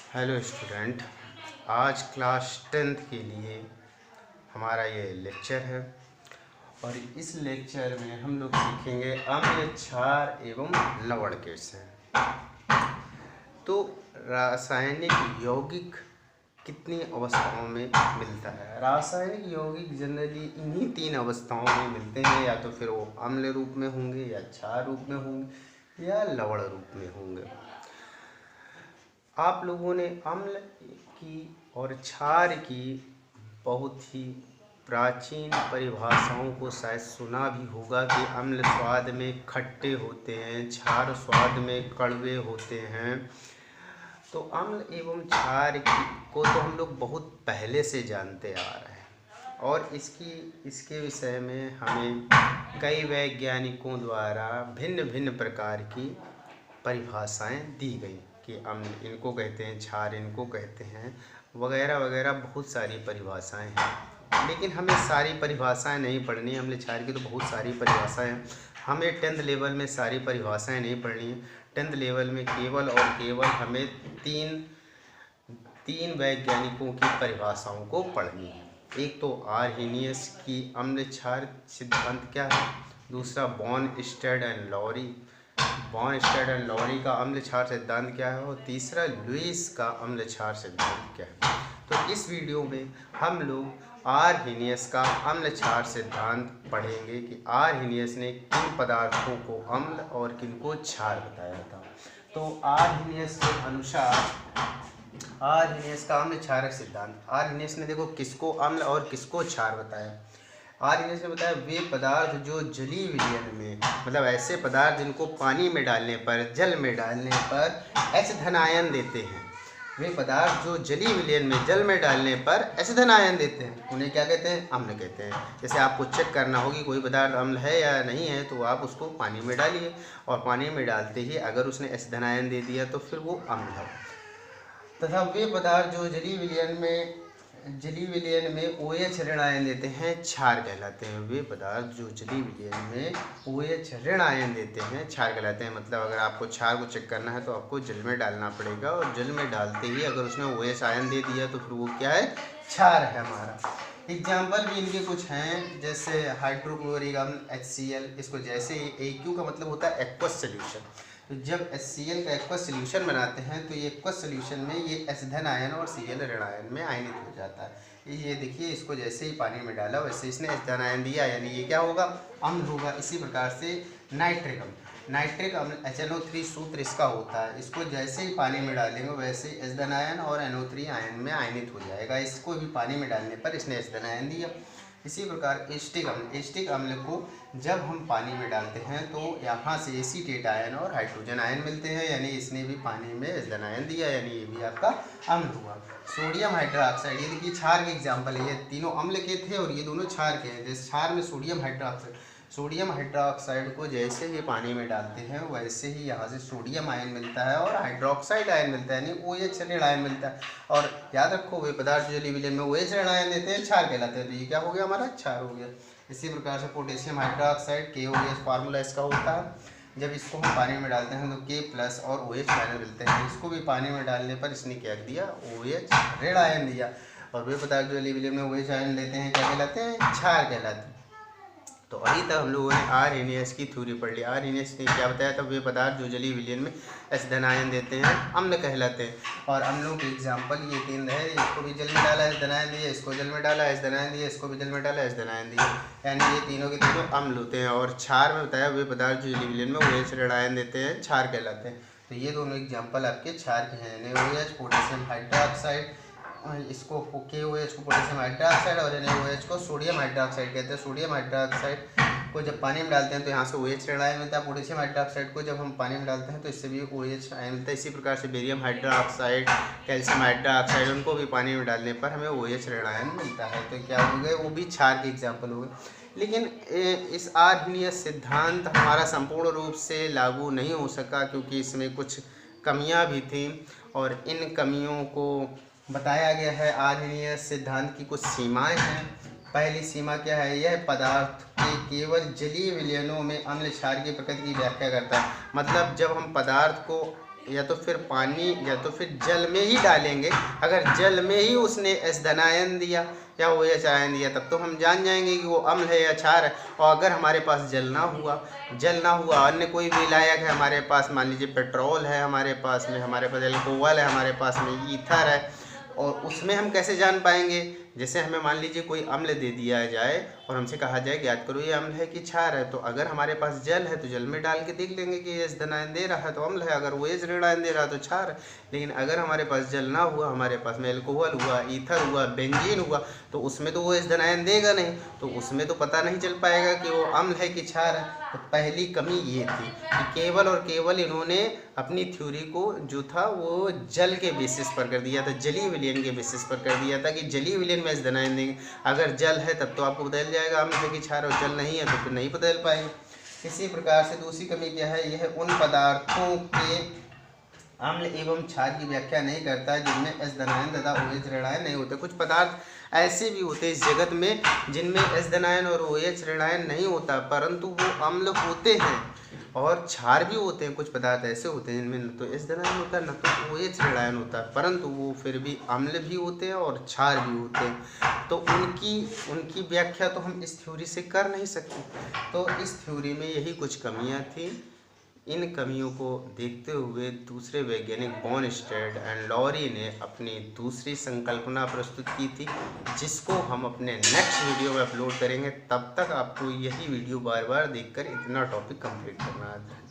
Hello student, आज class 10th के लिए हमारा ये लेक्चर है और इस लेक्चर में हम लोग सीखेंगे अम्ल, क्षार एवं लवण कैसे हैं। तो रासायनिक यौगिक कितनी अवस्थाओं में मिलता है। रासायनिक यौगिक जनरली इन्हीं 3 अवस्थाओं में मिलते हैं, या तो फिर वो अम्ल रूप में होंगे, या क्षार रूप में होंगे, या लवण रूप में होंगे। आप लोगों ने अम्ल की और क्षार की बहुत ही प्राचीन परिभाषाओं को शायद सुना भी होगा कि अम्ल स्वाद में खट्टे होते हैं, क्षार स्वाद में कड़वे होते हैं। तो अम्ल एवं क्षार को तो हम लोग बहुत पहले से जानते आ रहे हैं और इसके विषय में हमें कई वैज्ञानिकों द्वारा भिन्न भिन्न प्रकार की परिभाषाएं दी गई कि अम्ल इनको कहते हैं, क्षार इनको कहते हैं, वगैरह वगैरह बहुत सारी परिभाषाएं हैं। लेकिन हमें सारी परिभाषाएं नहीं पढ़नी है। अम्ल क्षार की तो बहुत सारी परिभाषाएं हैं, हमें 10th लेवल में सारी परिभाषाएं नहीं पढ़नी है। 10th लेवल में केवल और केवल हमें तीन वैज्ञानिकों की परिभाषाओं को पढ़नी है। एक तो आर्हेनियस की अम्ल क्षार सिद्धांत क्या है, दूसरा बॉर्नस्टेड एंड लॉरी का अम्ल क्षार सिद्धांत क्या है, और तीसरा लुईस का अम्ल क्षार सिद्धांत क्या है। तो इस वीडियो में हम लोग आर्हेनियस का अम्ल क्षार सिद्धांत पढ़ेंगे कि आर्हेनियस ने किन पदार्थों को अम्ल और किन को क्षार बताया था। तो आर्हेनियस के अनुसार आर्हेनियस का अम्ल क्षारक सिद्धांत, आर्हेनियस ने देखो किसको अम्ल और किसको क्षार बताया। आर्हेनियस ने बताया वे पदार्थ जो जलीय विलयन में, मतलब ऐसे पदार्थ जिनको पानी में डालने पर, जल में डालने पर एच धन आयन देते हैं। वे पदार्थ जो जलीय विलयन में, जल में डालने पर एच धन आयन देते हैं, उन्हें क्या कहते हैं, अम्ल कहते हैं। जैसे आपको चेक करना होगी कोई पदार्थ अम्ल है या नहीं है, तो आप उसको पानी में डालिए और पानी में डालते ही अगर उसने एच धन आयन दे दिया तो फिर वो अम्ल है। तथा वे पदार्थ जो जलीय विलयन में OH ऋण आयन देते हैं, क्षार कहलाते हैं। वे पदार्थ जो जलीय विलयन में OH ऋण आयन देते हैं, क्षार कहलाते हैं। मतलब अगर आपको क्षार को चेक करना है तो आपको जल में डालना पड़ेगा और जल में डालते ही अगर उसने OH आयन दे दिया तो फिर वो क्या है, क्षार है हमारा। एग्जाम्पल भी इनके कुछ हैं, जैसे हाइड्रोक्लोरिक अम्ल HCl, इसको जैसे ही AQ का मतलब होता है एक्वस सोल्यूशन। तो जब HCl का एक्वस सोल्यूशन बनाते हैं तो ये एक्वस सोल्यूशन में ये H धन आयन और Cl ऋण आयन में आयनित हो जाता है। ये देखिए, इसको जैसे ही पानी में डाला वैसे इसने H धन आयन दिया, यानी ये क्या होगा, अम्ल होगा। इसी प्रकार से नाइट्रिक अम्ल HNO3 सूत्र इसका होता है। इसको जैसे ही पानी में डालेंगे वैसे ही H धन आयन और NO3 आयन में आयनित हो जाएगा। इसको भी पानी में डालने पर इसने H धन आयन दिया। इसी प्रकार एसिटिक अम्ल को जब हम पानी में डालते हैं तो यहाँ से एसीटेट आयन और हाइड्रोजन आयन मिलते हैं, यानी इसने भी पानी में H धन आयन दिया, यानी ये भी आपका अम्ल हुआ। सोडियम हाइड्रोक्साइड, ये देखिए क्षार के एग्जाम्पल है। ये तीनों अम्ल के थे और ये दोनों क्षार के हैं। जैसे क्षार में सोडियम हाइड्रोक्साइड को जैसे ही पानी में डालते हैं वैसे ही यहाँ से सोडियम आयन मिलता है और हाइड्रोक्साइड आयन मिलता है, यानी OH ऋण आयन मिलता है। और याद रखो, वे पदार्थ जो जलीय विलयन में OH ऋण आयन देते हैं, क्षार कहलाते हैं। तो ये क्या हो गया, हमारा क्षार हो गया। इसी प्रकार से पोटेशियम हाइड्रोक्साइड KOH फार्मूला इसका होता है। जब इसको हम पानी में डालते हैं तो K+ और OH आयन मिलते हैं। इसको भी पानी में डालने पर इसने क्या दिया, OH ऋण आयन दिया। और वे पदार्थ जो जलीय विलयन में OH आयन लेते हैं क्या कहलाते हैं, क्षार कहलाते हैं। तो अभी तक हम लोगों ने आर्हेनियस की थ्योरी पढ़ ली। आर्हेनियस ने क्या बताया था, वे पदार्थ जो जलीय विलयन में H धन आयन देते हैं, अम्ल कहलाते हैं। और अम्लों के एग्जाम्पल ये 3 है। इसको भी जल में डाला H धन आयन दिया, इसको जल में डाला H धन आयन दिया, इसको भी जल में डाला H धन आयन दिया, यानी ये तीनों के तीनों अम्ल होते हैं। और क्षार में बताया वे पदार्थ जो जलीय विलयन में OH ऋण आयन देते हैं, क्षार कहलाते हैं। तो ये दोनों एग्जाम्पल आपके क्षार के हैं, NaOH पोटेशियम हाइड्रोक्साइड, इसको KOH को पोटेशियम हाइड्रोक्साइड और NaOH को सोडियम हाइड्रोक्साइड कहते हैं। सोडियम हाइड्रोक्साइड को जब पानी में डालते हैं तो यहाँ से OH ऋण आयन मिलता है। पोटेशियम हाइड्रोक्साइड को जब हम पानी में डालते हैं तो इससे भी OH आयन मिलता है। इसी प्रकार से बेरियम हाइड्रोक्साइड, कैल्शियम हाइड्रोक्साइड, उनको भी पानी में डालने पर हमें OH ऋण आयन मिलता है। तो क्या हो गए, वो भी क्षार के एग्जाम्पल हो गए। लेकिन इस आर्हेनियस सिद्धांत हमारा संपूर्ण रूप से लागू नहीं हो सका, क्योंकि इसमें कुछ कमियां भी थी और इन कमियों को बताया गया है। आर्हेनियस सिद्धांत की कुछ सीमाएं हैं। पहली सीमा क्या है, यह पदार्थ के केवल जलीय विलयनों में अम्ल क्षार की प्रकृति की व्याख्या करता है। मतलब जब हम पदार्थ को या तो फिर पानी या तो फिर जल में ही डालेंगे। अगर जल में ही उसने एस धन आयन दिया या ओ एच आयन दिया तब तो हम जान जाएंगे कि वो अम्ल है या क्षार है। और अगर हमारे पास जल ना हुआ अन्य कोई विलायक है हमारे पास, मान लीजिए पेट्रोल है हमारे पास में, हमारे पास एल्कोहल है, हमारे पास में ईथर है, और उसमें हम कैसे जान पाएंगे? जैसे हमें मान लीजिए कोई अम्ल दे दिया जाए और हमसे कहा जाए ज्ञात करो ये अम्ल है कि क्षार है, तो अगर हमारे पास जल है तो जल में डाल के देख लेंगे कि एस धन आयन दे रहा है तो अम्ल है, अगर वो एस ऋण आयन दे रहा है तो क्षार है। लेकिन अगर हमारे पास जल ना हुआ, हमारे पास में एल्कोहल हुआ, ईथर हुआ, बेंजीन हुआ, तो उसमें तो वो एस धन आयन देगा नहीं, तो उसमें तो पता नहीं चल पाएगा कि वो अम्ल है कि क्षार है। तो पहली कमी ये थी कि केवल और केवल इन्होंने अपनी थ्योरी को जो था वो जल के बेसिस पर कर दिया था, जलीय विलयन के बेसिस पर कर दिया था कि जलीय विलयन में एस धन आयन देंगे। अगर जल है तब तो आपको बदल जाएगा अम्ल है कि क्षार, और जल नहीं है तो फिर नहीं बदल पाएंगे। इसी प्रकार से दूसरी कमी क्या है? यह उन पदार्थों के अम्ल एवं क्षार की व्याख्या नहीं करता है जिनमें एस धन आयन तथा ओ एच ऋण आयन नहीं होते। कुछ पदार्थ ऐसे भी होते हैं इस जगत में जिनमें एस धन आयन और ओ एच ऋण आयन नहीं होता, परंतु वो अम्ल होते हैं और क्षार भी होते हैं। कुछ पदार्थ ऐसे होते हैं जिनमें न तो एस धन आयन होता है न तो ओ एच ऋण आयन होता है, परंतु वो फिर भी अम्ल भी होते हैं और क्षार भी होते हैं। तो उनकी व्याख्या तो हम इस थ्योरी से कर नहीं सकते। तो इस थ्योरी में यही कुछ कमियां थी। इन कमियों को देखते हुए दूसरे वैज्ञानिक बॉर्नस्टेड एंड लॉरी ने अपनी दूसरी संकल्पना प्रस्तुत की थी, जिसको हम अपने नेक्स्ट वीडियो में अपलोड करेंगे। तब तक आपको यही वीडियो बार बार देखकर इतना टॉपिक कंप्लीट करना है।